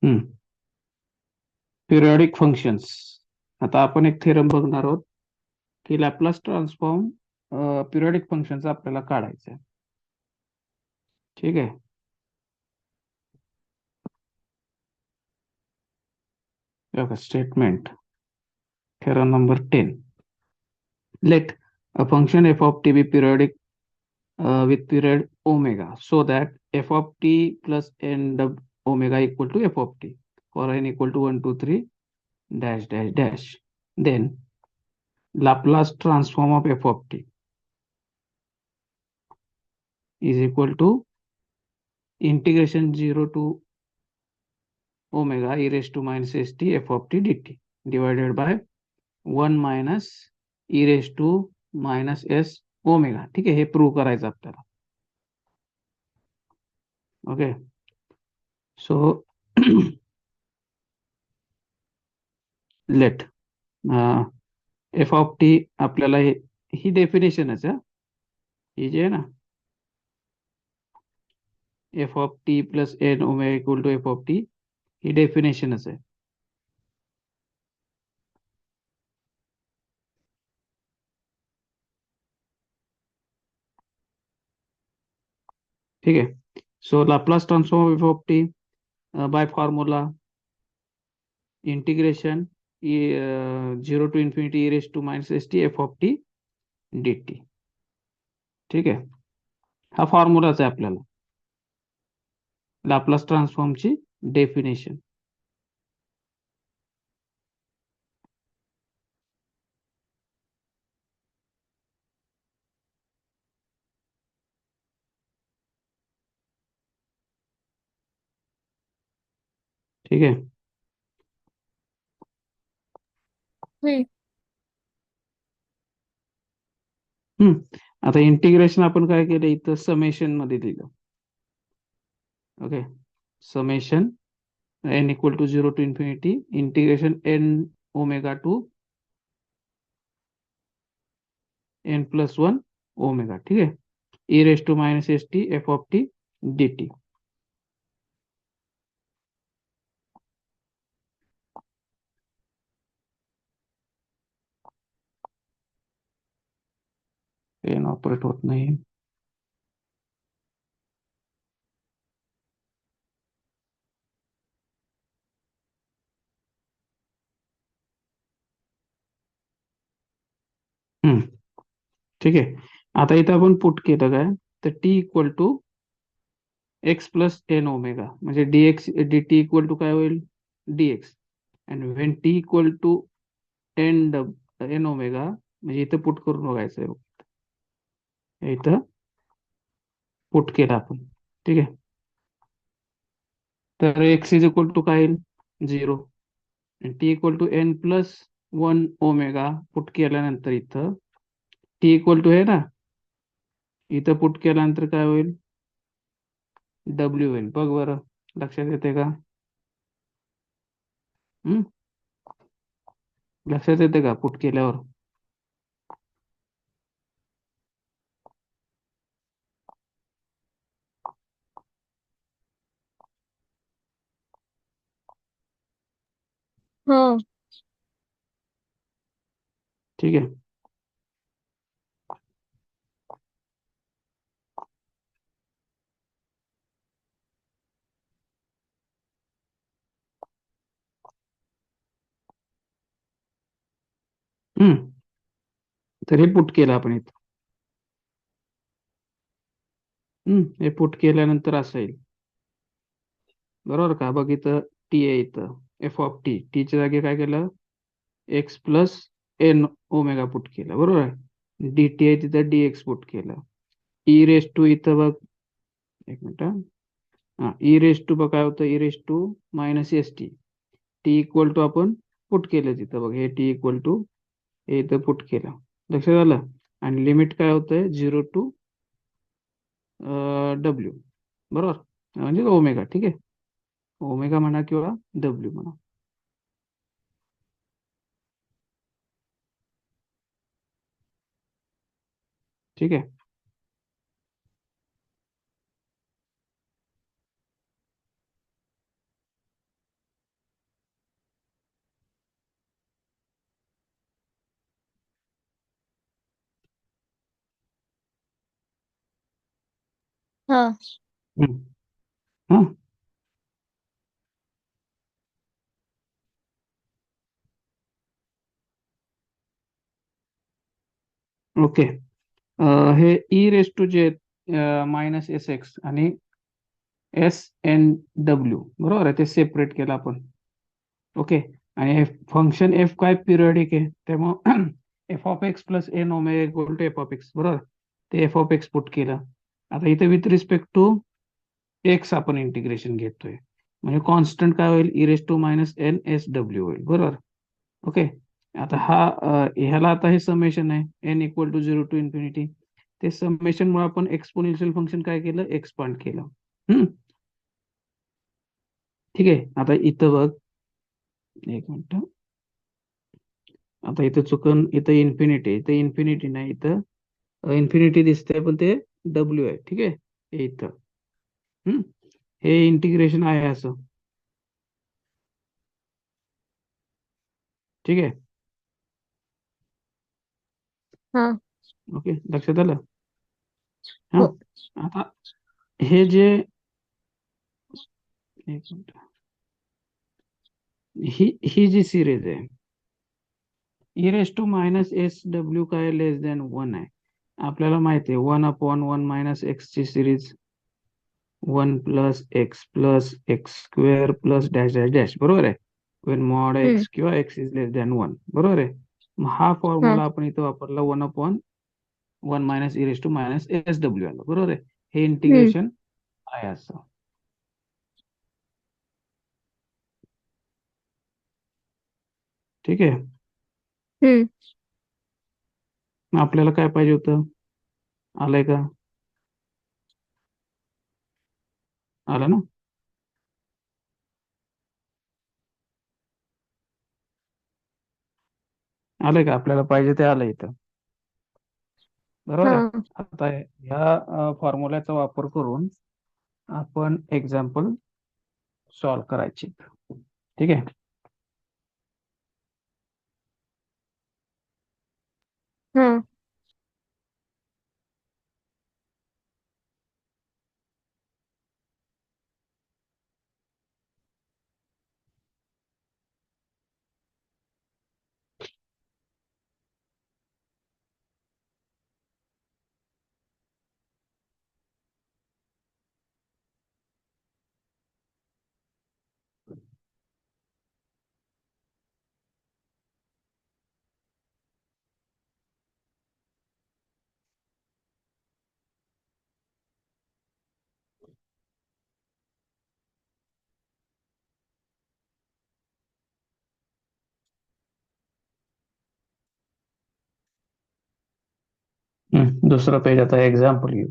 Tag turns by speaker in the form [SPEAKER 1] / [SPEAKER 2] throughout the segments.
[SPEAKER 1] हम्म periodic functions. आता आपण एक थेरम बघणार आहोत की लॅपलास ट्रान्सफॉर्म पिरियॉडिक फंक्शनचा आपल्याला काढायचा आहे. ठीक आहे. बघा statement, theorem number 10. Let a function f of t be periodic with period omega so that f of t plus n omega equal to f of t for n equal to 1 2 3 dash dash dash. Then Laplace transform of f of t is equal to integration 0 to omega e raised to minus st f of t dt divided by 1 minus e raised to minus s omega. ठीक आहे, हे prove करायचं आपल्याला. Okay. So let f of t आपल्याला ही डेफिनेशनच आहे. ही जी आहे ना, f of T plus N omega equal to F of t, ही डेफिनेशनच आहे. ठीक आहे. So Laplace transform of f of t by formula integration zero to infinity e raise to minus S T F of T D t. ठीक आहे. हा फॉर्म्युलाच आहे आपल्याला लाप्लास ट्रान्सफॉर्मची डेफिनेशन. ठीक आहे.
[SPEAKER 2] हम्म.
[SPEAKER 1] आता इंटिग्रेशन आपण काय केलं, इथं समेशन मध्ये दिलं. Okay. Summation N equal to zero to infinity integration N omega to N plus one omega. ठीक आहे. E raise to minus S T F of T D T. Pen operate होत नाही. हम्म ठीक आहे. आता इथं आपण पुट केलं काय, तर t equal to x plus N omega म्हणजे d x d t equal to काय होईल, डीएक्स. आणि when t equal to n n omega म्हणजे इथं पुट करून बघायचं आहे. इथं पुट केलं आपण. ठीक आहे. तर एक्स इज इक्वल टू काय येईल, zero. T equal to N plus one omega put केल्यानंतर इथं टी इक्वल टू आहे ना, इथं पुट केल्यानंतर काय होईल, डब्ल्यू होईल. बघ बरं, लक्षात येते का? हम्म लक्षात येते का पुट केल्यावर?
[SPEAKER 2] हा.
[SPEAKER 1] ठीक आहे. हम्म तर हे पुट केलं आपण इथं. हे पुट केल्यानंतर असं येईल. बरोबर का? बघ इथं टी आहे, इथं एफ ऑफ टी, टीच्या जागी काय केलं, X plus N omega put केलं. बरोबर आहे. डी टी आहे तिथं डी एक्स पुट केलं. ई रेस टू इथं बघ, एक मिनिट हा, ई रेस टू बघ काय होतं, E raise to minus S T. T equal to आपण पुट केलं तिथं बघ, हे टी इक्वल टू हे इथं पुट केलं. लक्षात आलं? आणि लिमिट काय होतंय, झिरो टू डब्ल्यू. बरोबर, म्हणजे ओमेगा. ठीक आहे. ओमेगा म्हणा किंवा डब्ल्यू म्हणा. ठीक आहे.
[SPEAKER 2] हा.
[SPEAKER 1] हम्म, हा ओके. हे ई रेस टू जे मायनस एस एक्स आणि एस एन डब्ल्यू बरोबर आहे, ते सेपरेट केलं आपण. ओके. आणि फंक्शन एफ काय पिरियडिक आहे, त्यामुळं F of X plus N omega equal to F of X बरोबर. ते एफ ऑफ एक्स पुट केलं. आता इथे विथ रिस्पेक्ट टू एक्स आपण इंटिग्रेशन घेतोय, म्हणजे कॉन्स्टंट काय होईल, E raise to minus N S W होईल बरोबर. ओके. आता ह्याला आता हे समेशन आहे N equal to 0 to infinity. ते समेशन मुळे आपण एक्सपोनेन्शियल फंक्शन काय केलं, एक्सपांड केलं. हम्म. ठीक आहे. आता इथं बघ, एक मिनिट. आता इथं चुकून इथं इन्फिनिटी नाही, इथं इन्फिनिटी दिसतंय पण ते डब्ल्यू आहे. ठीक आहे, हे इथं. हम्म. हे इंटिग्रेशन आहे असं. ठीक आहे.
[SPEAKER 2] हा.
[SPEAKER 1] ओके, लक्षात आलं. हा.
[SPEAKER 2] हो.
[SPEAKER 1] आता हे जे, एक मिनिट, ही जी सिरीज आहे E raise to minus S W काय लेस दॅन 1 आहे. आपल्याला माहिती आहे 1/1 - x ची series 1 + x + x² + dash dash dash बरोबर आहे. वेन मॉड
[SPEAKER 2] हम्म.
[SPEAKER 1] एक्स किंवा एक्स इज लेस दॅन 1 बरोबर आहे. मग हा
[SPEAKER 2] हा.
[SPEAKER 1] फॉर्म्युला आपण इथं वापरला 1/1 - E raise to minus S W आला बरोबर आहे. हे
[SPEAKER 2] हम्म.
[SPEAKER 1] इंटिग्रेशन आहे असं. ठीक आहे.
[SPEAKER 2] हम्म.
[SPEAKER 1] मग आपल्याला काय पाहिजे होतं, आलंय का, आलं ना. आलंय का, आपल्याला पाहिजे ते आलं इथं बरोबर आहे.
[SPEAKER 2] हा.
[SPEAKER 1] आता ह्या फॉर्म्युल्याचा वापर करून आपण एक्झाम्पल सॉल्व करायची. ठीक आहे.
[SPEAKER 2] हा.
[SPEAKER 1] दुसरं पेज, आता एक्झाम्पल घेऊ.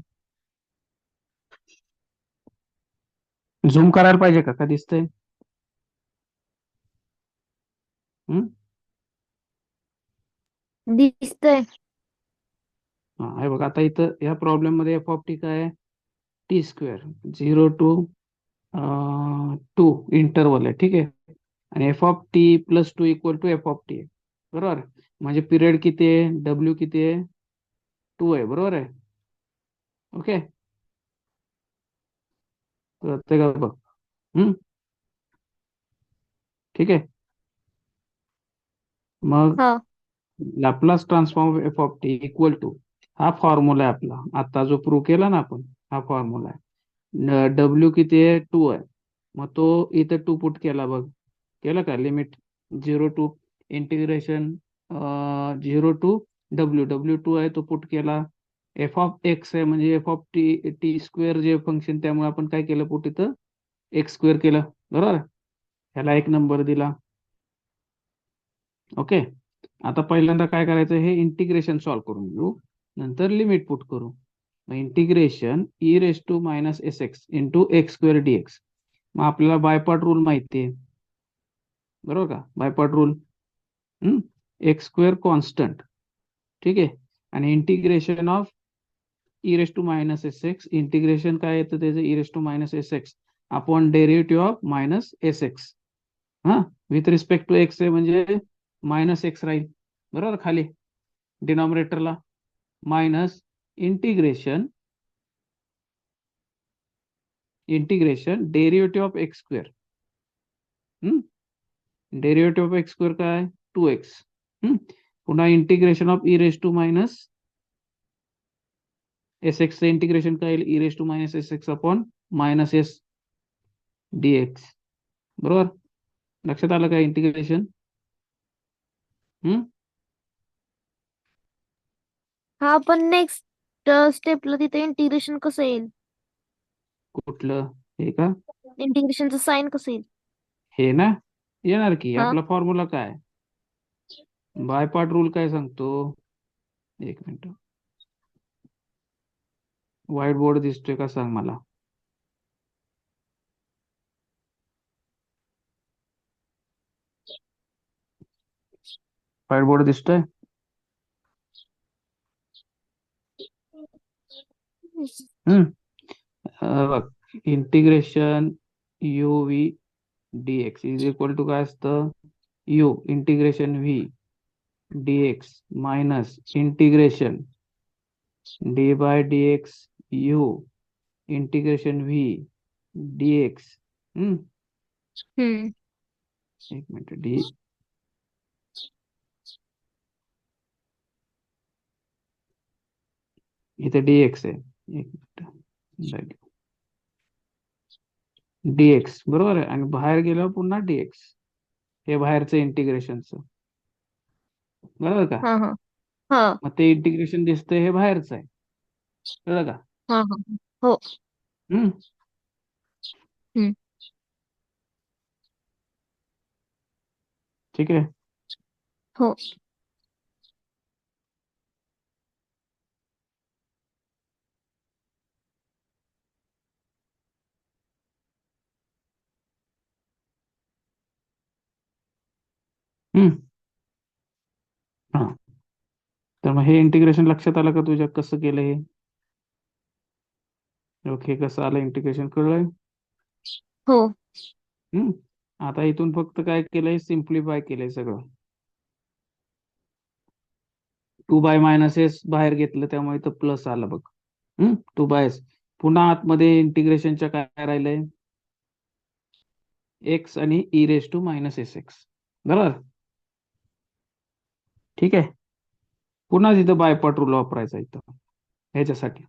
[SPEAKER 1] झूम करायला पाहिजे का, का दिसतंय. हम्म.
[SPEAKER 2] दिसतंय.
[SPEAKER 1] हा, हे बघा आता इथं या प्रॉब्लेम मध्ये एफ ऑफ टी काय आहे, टी² 0 to 2 इंटरवल आहे. ठीक आहे. आणि F of T plus 2 equal to F of T आहे बरोबर. म्हणजे पिरियड किती आहे, डब्ल्यू किती आहे, 2 आहे बरोबर आहे. ओके, कळतंय का बघ. हम्म. ठीक आहे. मग
[SPEAKER 2] हा.
[SPEAKER 1] Laplace transform F of T equal to, हा फॉर्म्युला आहे आपला, आता जो प्रूव्ह केला ना आपण, हा फॉर्म्युला आहे. डब्ल्यू किती आहे, 2 आहे. मग तो इथं 2 पुट केला बघ, केलं का, limit 0 to integration 0 to W 2 आहे तो पुट केला. एफ ऑफ एक्स आहे म्हणजे एफ ऑफ टी² जे फंक्शन, त्यामुळे आपण काय केलं, पुट इथं x² केलं बरोबर. ह्याला एक नंबर दिला. ओके. आता पहिल्यांदा काय करायचं, हे इंटिग्रेशन सॉल्व करून घेऊ, नंतर लिमिट पुट करू. Integration e raise to minus s x into x² dx. मग आपल्याला बायपार्ट रूल माहिती आहे बरोबर का, बायपार्ट रूल. x² constant. ठीक आहे. आणि integration of e raise to minus s x, integration काय येतं त्याचं, e raise to minus s x upon derivative of minus s x. हा, विथ रिस्पेक्ट टू एक्स आहे म्हणजे मायनस एक्स राहील बरोबर खाली डिनॉमिनेटरला, minus integration integration derivative of x square. Derivative of x square काय 2x. पुन्हा integration of e raise to minus s एक्सचं इंटिग्रेशन काय येईल, e raise to minus s x upon minus s dx. बरोबर, लक्षात आलं का इंटिग्रेशन?
[SPEAKER 2] हा, पण नेक्स्ट स्टेपला तिथे इंटिग्रेशन कसं येईल?
[SPEAKER 1] कुठलं? हे का?
[SPEAKER 2] इंटिग्रेशनचं साइन कसं येईल?
[SPEAKER 1] हे ना, येणार की.
[SPEAKER 2] हा
[SPEAKER 1] आपला फॉर्म्युला काय, बाय पार्ट रूल काय सांगतो? एक मिनिट, व्हाईट बोर्ड दिसतोय का सांग मला. व्हाईट बोर्ड दिसतोय? बघ, integration u v d x is equal to काय असतं, u integration v d x minus integration d by d x u integration v d x.
[SPEAKER 2] Hmm
[SPEAKER 1] एक मिनिट, डी इथे डी एक्स आहे. एक minute, D x बरोबर आहे, आणि बाहेर गेल्यावर पुन्हा डी एक्स. हे बाहेरचं इंटिग्रेशनचं, बरोबर का?
[SPEAKER 2] हा हा हा
[SPEAKER 1] मग ते इंटिग्रेशन दिसतंय हे बाहेरचं आहे, कळलं का?
[SPEAKER 2] हा हा हो.
[SPEAKER 1] हम्म
[SPEAKER 2] हम्म
[SPEAKER 1] ठीक आहे.
[SPEAKER 2] हो.
[SPEAKER 1] हम्म हा, तर मग हे इंटिग्रेशन लक्षात आलं का तुझ्या, कसं केलं हे? ओके, कसं आलं इंटिग्रेशन, कळलंय?
[SPEAKER 2] हो.
[SPEAKER 1] आता इथून फक्त काय केलंय, सिम्प्लिफाय केलंय सगळं. 2/-एस बाहेर घेतलं त्यामुळे इथं प्लस आलं बघ. 2/s. पुन्हा आतमध्ये इंटिग्रेशनच्या काय राहिलंय, एक्स आणि e raise to minus s x. बरोबर, ठीक आहे. पुन्हा तिथं बायपार्ट रूल वापरायचा इथं ह्याच्यासाठी.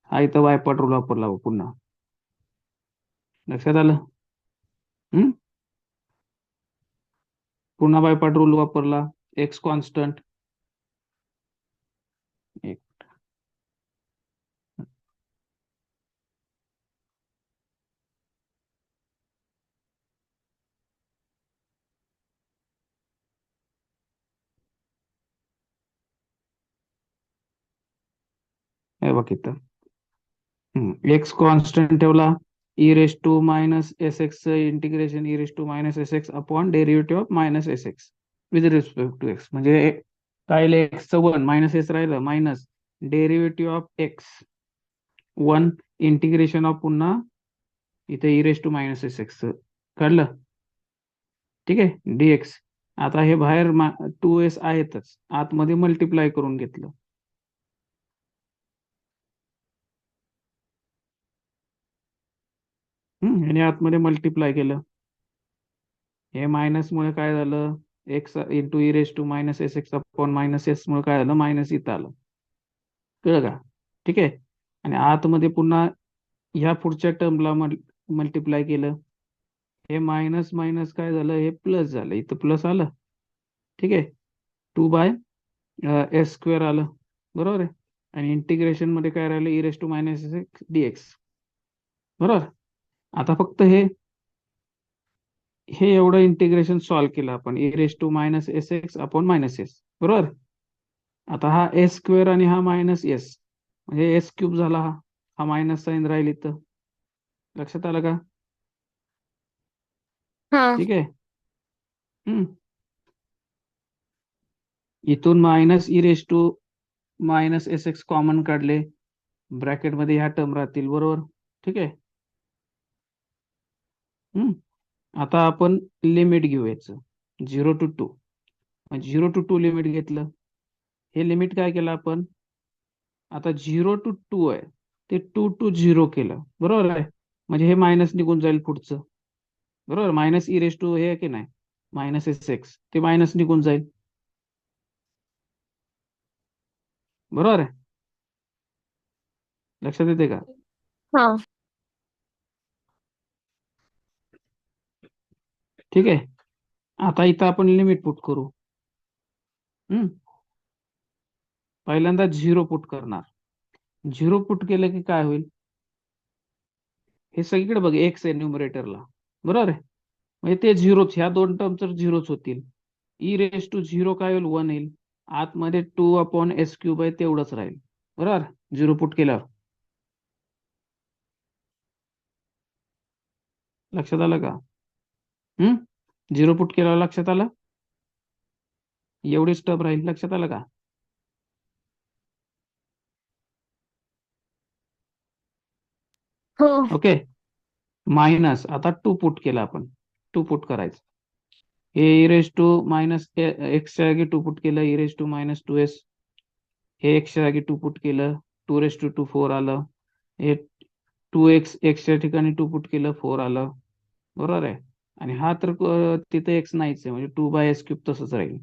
[SPEAKER 1] हा इथं बायपार्ट रूल वापरला बघ पुन्हा, लक्षात आलं? पुन्हा बायपार्ट रूल वापरला, एक्स कॉन्स्टंट. एक हे बघ इथं एक्स कॉन्स्टंट ठेवला, e raise to minus s x integration e raise to minus s x upon derivative of minus s x with respect to x. म्हणजे काय, एक्सचं 1 मायनस एस राहिलं, minus derivative of x 1 integration of पुन्हा इथे e raise to minus s x काढलं, ठीक आहे, dx. आता हे बाहेर 2s आहेतच, आतमध्ये मल्टिप्लाय करून घेतलं. आणि आतमध्ये मल्टिप्लाय केलं. हे मायनस मुळे काय झालं, x into e raise to minus s x upon minus s मुळे काय झालं, मायनस इथं आलं, कळलं का? ठीक आहे. आणि आतमध्ये पुन्हा ह्या पुढच्या टर्मला मल्टिप्लाय केलं, हे मायनस मायनस काय झालं, हे प्लस झालं, इथं प्लस आलं, ठीक आहे. 2/s स्क्वेअर आलं, बरोबर आहे. आणि इंटिग्रेशन मध्ये काय राहिलं, e raise to minus s x dx. बरोबर, आता फक्त हे हे एवढं इंटिग्रेशन सॉल्व्ह केलं आपण, e raise to minus s x upon minus s. बरोबर, आता हा एस स्क्वेअर आणि हा मायनस एस म्हणजे एस क्यूब झाला, हा मायनस साईन राहील इथं. लक्षात आलं का?
[SPEAKER 2] हा
[SPEAKER 1] ठीक आहे. इथून minus e raise to minus s x common काढले, ब्रॅकेटमध्ये ह्या टर्म राहतील, बरोबर, ठीक आहे. आता आपण लिमिट घेऊ याचं 0 to 2. 0 to 2 लिमिट घेतलं, हे लिमिट काय केलं आपण, आता 0 to 2 आहे ते 2 to 0 केलं, बरोबर आहे. म्हणजे हे मायनस निघून जाईल पुढचं, बरोबर. मायनस ई रेस टू हे आहे की नाही, मायनस एस एक्स, ते मायनस निघून जाईल, बरोबर आहे. लक्षात येते का?
[SPEAKER 2] हा.
[SPEAKER 1] ठीक आहे. आता इथं आपण लिमिट पुट करू. हम्म पहिल्यांदा झिरो पुट करणार. झिरो पुट केलं की काय होईल, हे सगळीकडे बघ एक्स आहे न्यूमरेटरला, बरोबर आहे. म्हणजे ते झिरोच, ह्या दोन टर्म तर झिरोच होतील. ई रेस टू झिरो काय होईल, वन येईल. आतमध्ये 2/s³ आहे तेवढंच राहील, बरोबर, झिरो पुट केल्यावर. लक्षात आलं का? झिरो पुट केल्यावर लक्षात आलं, एवढीच टर्म राहील. लक्षात आलं का?
[SPEAKER 2] हो.
[SPEAKER 1] ओके. मायनस आता टू पुट केला आपण, टू पुट करायचं. हे ई रेस टू मायनस एक्सच्या जागी टू पुट केलं, ई रेस टू -2s. हे एक्सच्या जागी टू पुट केलं, 2 to 4 आलं. हे 2x एक्सच्या ठिकाणी टू पुट केलं, 4 आलं, बरोबर आहे. आणि हा तर तिथे एक्स नाहीच आहे, म्हणजे 2/s³ तसंच राहील,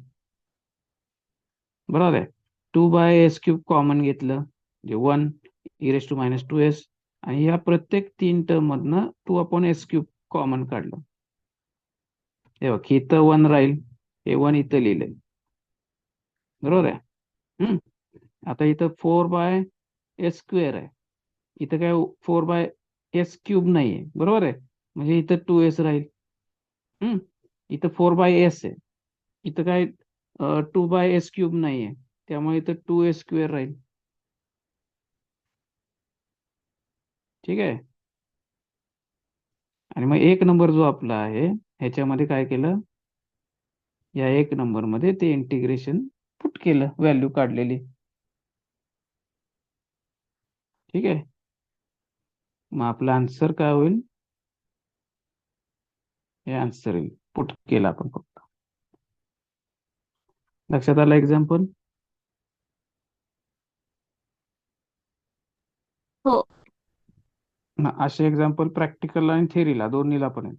[SPEAKER 1] बरोबर आहे. 2/s³ कॉमन घेतलं म्हणजे 1 e⁻²s, आणि या प्रत्येक तीन टर्म मधनं 2/s³ कॉमन काढलं. हे बघ, इथं 1 राहील, हे 1 इथं लिहिलंय, बरोबर आहे. आता इथं 4/s² आहे, इथं काय 4/s³ नाहीये, बरोबर आहे. म्हणजे इथं 2s राहील. हम्म इथं 4/s आहे, इथं काय 2/s³ नाहीये, त्यामुळे इथं 2s² राहील. ठीक आहे. आणि मग एक नंबर जो आपला आहे, ह्याच्यामध्ये काय केलं, या एक नंबर मध्ये ते इंटिग्रेशन पुट केलं, व्हॅल्यू काढलेली. ठीक आहे. मग आपला आन्सर काय होईल, हे आन्सर येईल, पुट केलं आपण फक्त. लक्षात आलं एक्झाम्पल?
[SPEAKER 2] हो.
[SPEAKER 1] असे एक्झाम्पल प्रॅक्टिकल आणि थेरीला दोन्हीला पण आहे.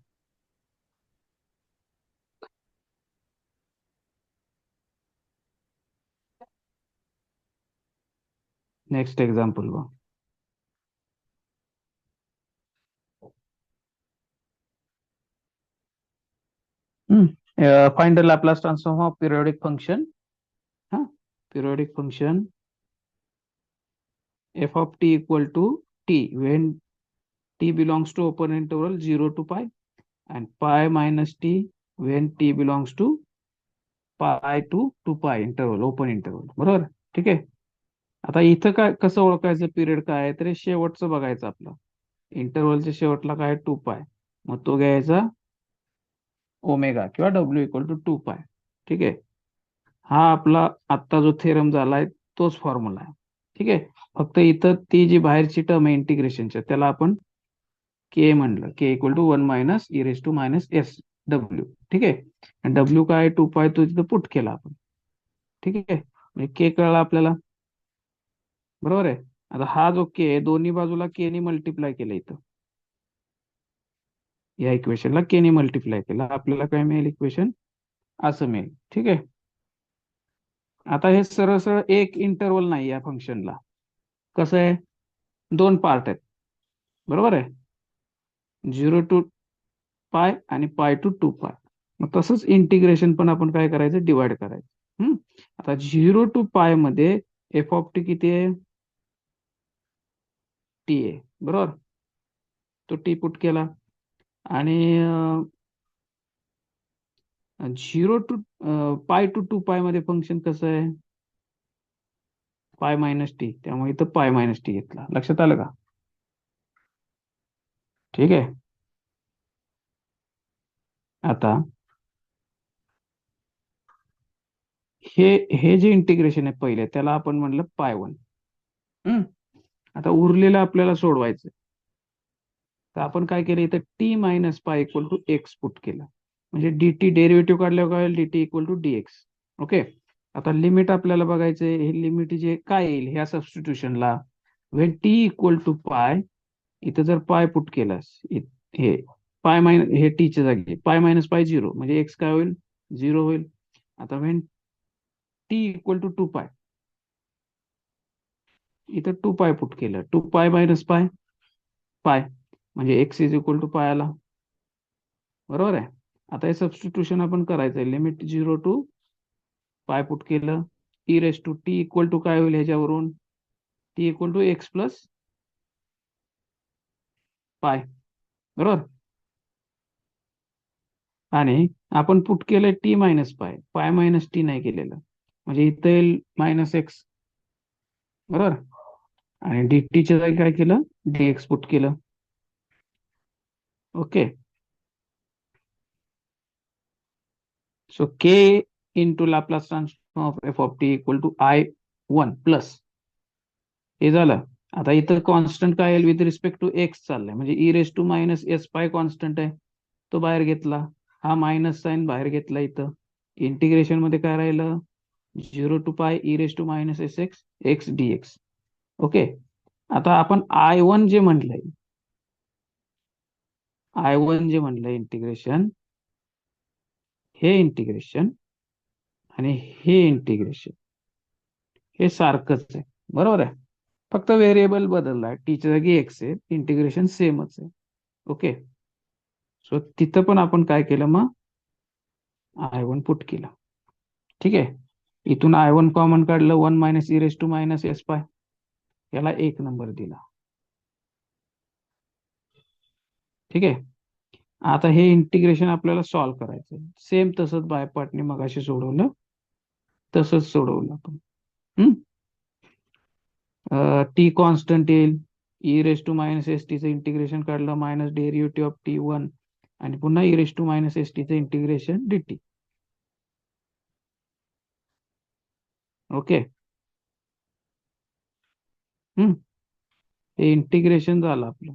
[SPEAKER 1] नेक्स्ट एक्झाम्पल बघ. Find the Laplace transform of periodic function. हा, periodic function f of t equal to t when t belongs to open interval 0 to pi, and pi minus t when t belongs to pi to 2 pi interval, open interval, बरोबर. ठीक आहे. आता इथं काय कसं ओळखायचं, period काय आहे, तर हे शेवटचं बघायचं आपलं. इंटरवलच्या शेवटला काय 2 पाय, मग तो घ्यायचा ओमेगा किंवा w = 2 पाय. ठीक आहे. हा आपला आत्ता जो थेरम झालाय तोच फॉर्म्युला आहे. ठीक आहे. फक्त इथं ती जी बाहेरची टर्म आहे इंटिग्रेशनच्या, त्याला आपण के म्हणलं, k = 1 - e⁻⁻s w. ठीक आहे. आणि डब्ल्यू काय 2 पाय, तो तिथं पुट केला आपण. ठीक आहे. म्हणजे के कळला आपल्याला, बरोबर आहे. आता हा जो के दोन्ही बाजूला के ने मल्टिप्लाय केलं, इथं या इक्वेशनला के ने मल्टिप्लाय केलं, आपल्याला काय मिळेल, इक्वेशन असं मिळेल. ठीक आहे. आता हे सरळ सरळ एक इंटरवल नाही या फंक्शनला, कसं आहे, दोन पार्ट आहेत, बरोबर आहे. 0 to π आणि π to 2 पाय. मग तसंच इंटिग्रेशन पण आपण काय करायचं, डिवाइड करायचं. आता 0 to π मध्ये एफ ऑफ टी किती आहे, टी आहे, बरोबर. तो टी पुट केला. आणि 0 to π to 2 पाय मध्ये फंक्शन कसं आहे, π - t, त्यामुळे इथं π - t घेतला. लक्षात आलं का? ठीक आहे. आता हे हे जे इंटिग्रेशन आहे पहिले, त्याला आपण म्हणलं π1. आता उरलेलं आपल्याला सोडवायचं. तर आपण काय केलं, इथं t - π = x पुट केलं, म्हणजे dt डेरिव्हेटिव्ह काढल्यावर काय होईल, dt = dx. ओके. आता लिमिट आपल्याला बघायचंय, हे लिमिट जे काय येईल ह्या सबस्टिट्यूशनला, वेन t = π इथं जर पाय पुट केलास हे पाय मायनस हे टीच्या जागी पाय मायनस पाय 0 म्हणजे एक्स काय होईल 0 होईल. आता वेन टी इक्वल टू 2 पाय इथं 2 पाय पुट केलं 2 पाय मायनस पाय पाय म्हणजे एक्स इज इक्वल टू पाय आला. बरोबर आहे. आता हे सबस्टिट्यूशन आपण करायचंय लिमिट 0 टू पाय पुट केलं E raise to t equal to काय होईल ह्याच्यावरून t equal to x plus pi. बरोबर. आणि आपण पुट केलंय T minus pi pi minus T नाही केलेलं म्हणजे इथं येईल मायनस एक्स. बरोबर. आणि डी टीच्या जागी काय केलं डी एक्स पुट केलं. Okay. So k into Laplace transform of f of T equal to I1 plus हे झालं. आता इथं कॉन्स्टंट काय येईल विथ रिस्पेक्ट टू एक्स चाललंय म्हणजे e raise to minus s pi constant आहे तो बाहेर घेतला हा मायनस साइन बाहेर घेतला इथं इंटिग्रेशन मध्ये काय राहिलं 0 to pi e raise to minus s x x d x. Okay. आता आपण I1 जे म्हटलंय इंटिग्रेशन हे इंटिग्रेशन आणि हे इंटिग्रेशन हे सारखंच आहे. बरोबर आहे. फक्त व्हेरिएबल बदललाय टीच्या जागी एक्स आहे इंटिग्रेशन सेमच आहे. ओके. सो तिथं पण आपण काय केलं मग I1 पुट केलं. ठीक आहे. इथून I1 कॉमन काढलं 1 minus e raise to minus s pi याला 1 नंबर दिला. ठीक आहे. आता हे इंटिग्रेशन आपल्याला सॉल्व्ह करायचं सेम तसंच बाय पार्टने मगाशी सोडवलं तसंच सोडवलं आपण. टी कॉन्स्टंट येईल e raise to minus s टीचं इंटिग्रेशन काढलं मायनस डेरिव्हेटिव्ह ऑफ T1 आणि पुन्हा e raise to minus s टीचं इंटिग्रेशन dt. ओके. हे इंटिग्रेशन झालं आपलं.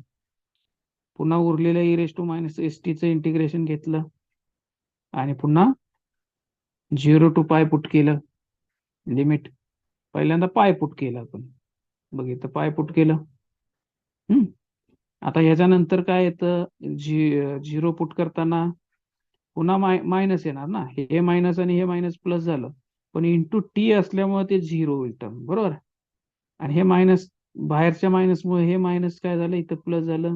[SPEAKER 1] पुन्हा उरलेलं e raise to minus s टीचं इंटिग्रेशन घेतलं आणि पुन्हा 0 टू पाय पुट केलं लिमिट पहिल्यांदा पाय पुट केलं आपण बघितलं पाय पुट केलं. आता ह्याच्यानंतर काय येतं झिरो पुट करताना पुन्हा मायनस येणार ना हे मायनस आणि हे मायनस प्लस झालं पण इंटू टी असल्यामुळे ते 0 होईल टर्म. बरोबर. आणि हे मायनस बाहेरच्या मायनसमुळे हे मायनस काय झालं इथं प्लस झालं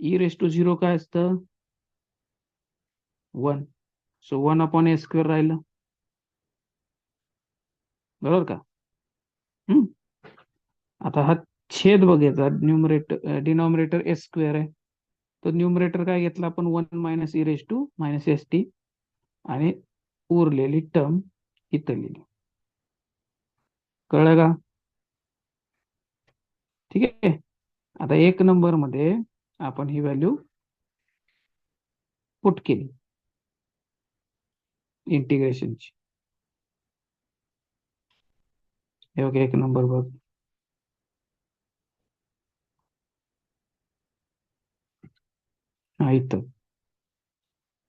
[SPEAKER 1] ई रेस टू 0 काय असतं 1. सो 1/a² राहिलं. बरोबर का. आता हा छेद बघायचा न्यूमरेटर डिनॉमिनेटर s² आहे तर न्यूमरेटर काय घेतलं आपण 1 minus e raise to minus S t आणि उरलेली टर्म इथं लिहिली. कळलं का. ठीक आहे. आता 1 नंबर मध्ये आपण ही व्हॅल्यू पुट केली इंटिग्रेशनची. हे बघा 1 नंबर बघ हा इथं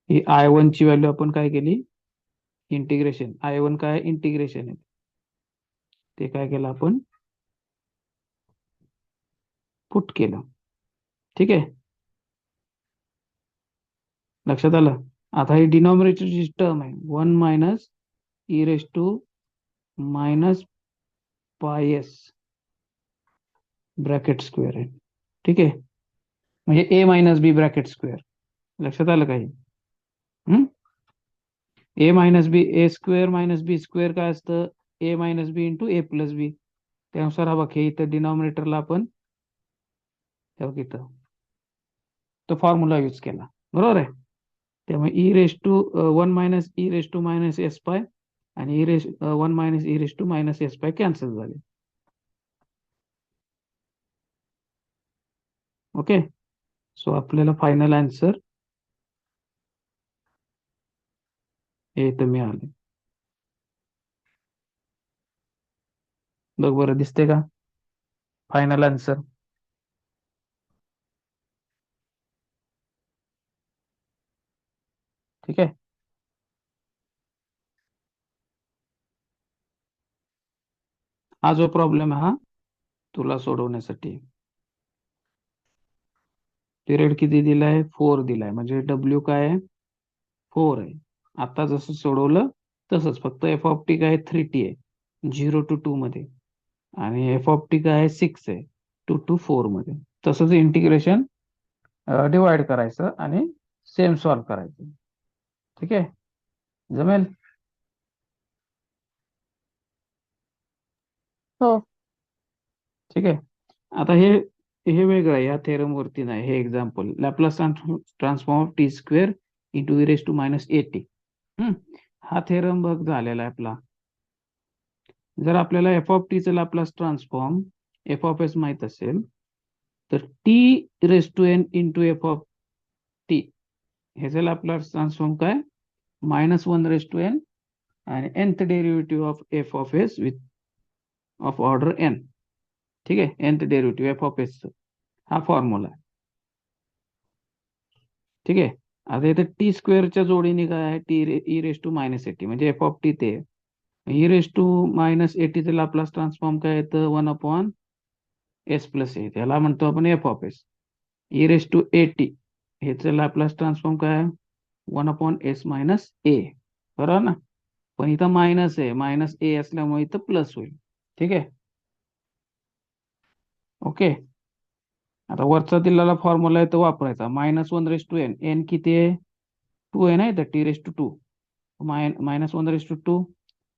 [SPEAKER 1] ही I1 ची व्हॅल्यू आपण काय केली इंटिग्रेशन I1 काय इंटिग्रेशन आहे ते काय केलं आपण पुट केलं. ठीक आहे. लक्षात आलं. आता ही डिनॉमिनेटरची टर्म आहे 1 minus e raise to minus pi s bracket square आहे. ठीक आहे. म्हणजे a minus b bracket square. लक्षात आलं काही a minus b a square minus b square काय असतं a minus b into a plus b. त्यानुसार हा बघ हे इथं डिनॉमिनेटरला आपण हे बघ इथं तो फॉर्म्युला यूज केला. बरोबर आहे. त्यामुळे e raise to 1 minus e raise to minus s pi आणि 1 minus e raise to minus s pi cancel झाले. ओके. सो आपल्याला फायनल आन्सर हे इथं मिळाले. बघ बरं दिसते का फायनल आन्सर. ठीक आहे. हा जो प्रॉब्लेम आहे हा तुला सोडवण्यासाठी पिरियड किती दिलाय? 4 दिलाय, म्हणजे डब्ल्यू काय आहे? 4 आहे. आता जसं सोडवलं तसंच, फक्त एफ ऑफ टी काय 3t आहे 0 to 2 मध्ये, आणि एफ ऑफ टी काय 6 आहे 2 to 4 मध्ये. तसंच इंटिग्रेशन डिवाइड करायचं आणि सेम सॉल्व करायचं. ठीक आहे, जमेल?
[SPEAKER 2] हो.
[SPEAKER 1] ठीक आहे. आता हे हे वेगळं आहे, या थेरम वरती नाही. हे example, Laplace transform of T square into e⁻⁻ हा थेरम बघ झालेला आहे आपला. जर आपल्याला एफ ऑफ टी चं Laplace transform F of S माहित असेल, तर t⁻n into F of T ह्याचं लॅपलास ट्रान्सफॉर्म काय? -1n आणि nth derivative of f of S width of order n. ठीक आहे, nth derivative F of S, हा फॉर्म्युला आहे. ठीक आहे. आता इथे टी स्क्वेअरच्या जोडीने काय आहे? e⁻80, म्हणजे एफ ऑफ टी ते e⁻80चं लॅपलास ट्रान्सफॉर्म काय येतं? 1/s+a, त्याला म्हणतो आपण एफ ऑफ एस. e⁻80 ह्याचं लॅपलास ट्रान्सफॉर्म काय? 1/s-a, बरोबर ना? पण इथं मायनस आहे, -a असल्यामुळे इथं प्लस होईल. ठीक आहे, ओके. आता वरचा दिलेला फॉर्म्युला आहे तो वापरायचा. -1/n, n किती आहे? 2 आहे ना इथं, t⁻², -1/2,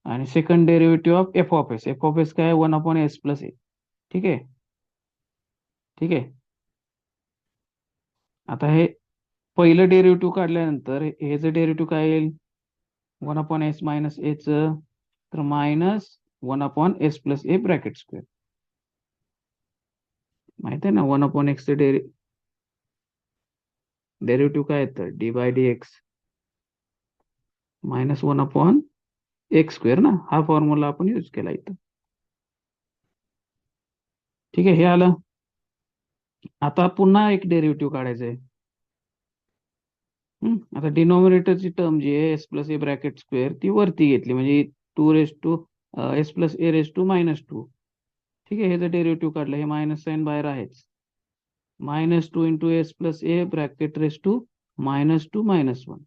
[SPEAKER 1] आणि second derivative of f of S. F of S काय? 1/s+a. ठीक आहे, ठीक आहे. आता हे पहिलं डेरिव्हेटिव्ह काढल्यानंतर हे जे डेरिव्हेटिव्ह काय येईल? 1/s-a चं, तर -1/s+a ब्रॅकेट स्क्वेअर. माहित आहे ना, 1/x चं डेरिव्हेटिव्ह काय येतं? d/dx -1/x² ना, हा फॉर्म्युला आपण यूज केला इथं. ठीक आहे, हे आलं. आता पुन्हा एक डेरिव्हेटिव्ह काढायचं आहे. आता डिनॉमिनेटरची टर्म जी आहे s+a ब्रॅकेट स्क्वेअर, ती वरती घेतली, म्हणजे 2s+a⁻². ठीक आहे, हे जर डेरिव्हेटिव्ह काढलं, हे मायनस साईन बाहेर आहेच. -2 × s+a ब्रॅकेट रेस टू -2 -1.